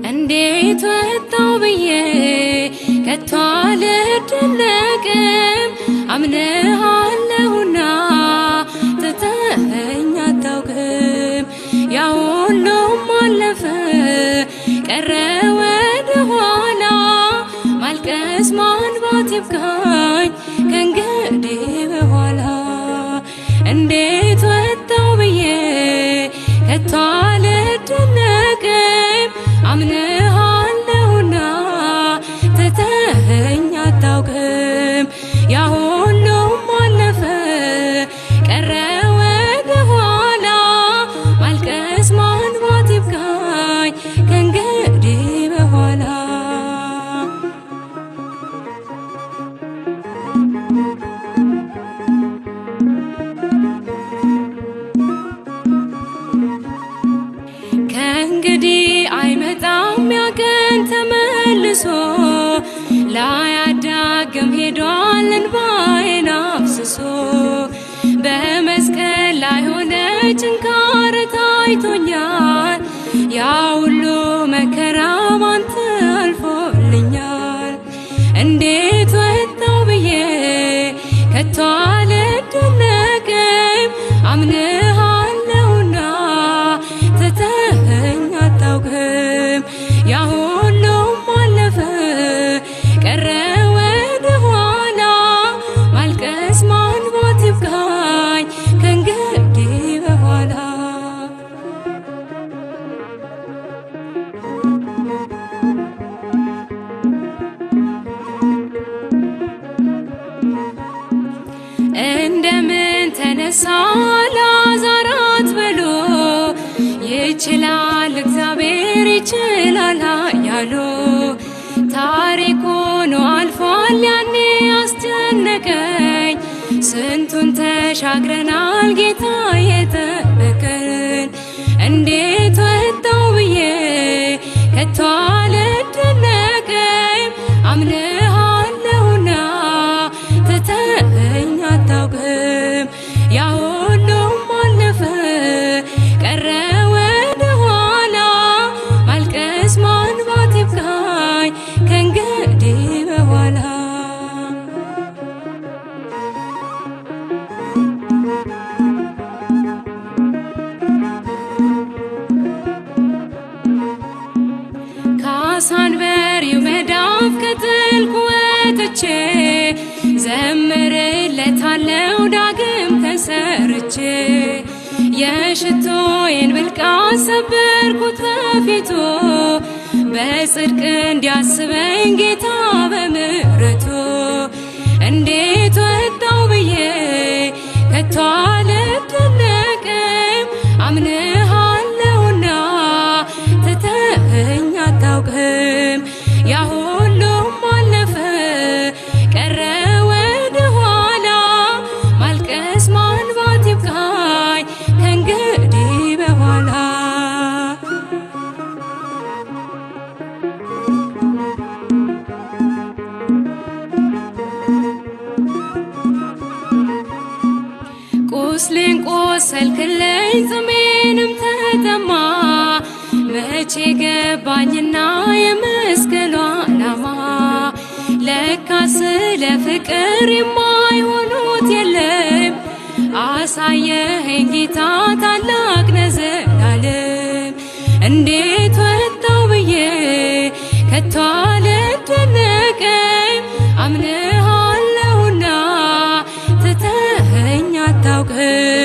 እንዴት ወጣው ብዬ ከቶ አልደነቅም አምነሃለሁና ትተኸኝ አታውቅም። ያ ሁሉም አለፈ ቀረ ወደ ኋላ ማልቀስ ማንባት ይብቃኝ ከእንግዲህ በኋላ። እንዴት ወጣው ብዬ ከቶ አልደነቅም አምነሃለሁና ትተኸኝ አታውቅም። ያ ሁሉም አለፈ ቀረ ወደ ኋላ ማልቀስ ማንባት ይብቃኝ ከእንግዲህ በኋላ። ከእንግዲህ አይመጣም ያ ቀን ተመልሶ ላያዳግም ሄዷል እንባዬን አፍስሶ። በመስቀል ላይ ሆነ ጭንካር ታይቶኛል ያ ሁሉ መከራ ባንተ አልፎልኛል። እንዴት ወጣው ብዬ ከቶ አልደነቅም አምነሃለሁና ትተኸኝ አታውቅም። ያ ሁሉም አለፈ ቀረ ወደ ኋላ ማልቀስ ማንባት ይብቃኝ ከእንግዲህ በኋላ። እንደምን ተነሳ አልዓዛር አትበሉ ይችላል እግዚአብሔር ይችላል ኃያሉ። ታሪክ ሆኖ አልፏል ያኔ አስጨነቀኝ ስንቱን ተሻግረናል ጌታ የጠበቀን። እንዴት ወጣው ብዬ ከቶ አልደነቅም አምነሃለሁና ትተኸኝ አታውቅም። ያ ሁሉም አለፈ ቀረ ወደ ኋላ ማልቀስ ማንባት ይብቃኝ ከእንግዲህ በኋላ። ከአሳንበሪው መዳፍ ከጥልቁ ወጥቼ ዘምርለታለው ዳግም ተሰርቼ። የሽቶዬን ብልቃጥ ሰበርኩት በፊቱ በጽድቅ እንዲያስበኝ ጌታ በምሕረቱ። እንዴት ወጣው ብዬ ከቶ አልደነቅም አምነሃለሁና ትተኸኝ አታውቅም። ያ ሁሉም አለፈ ቀረ ወደ ኋላ ማልቀስ ማንባት ይብቃኝ ከእንግዲህ በኋላ። ቁስሌን ቆሰልክልኝ ጽሜንም ተጠማ መቼ ገባኝና የመስቀሉ ዓላማ። ለካ ስለ ፍቅር የማይሆኑት የለም አሳየኸኝ ጌታ ታላቅ ነህ ዘላለም። እንዴት ወጣው ብዬ ከቶ አልደነቅም አምነሃለሁና ትተኸኝ አታውቅም።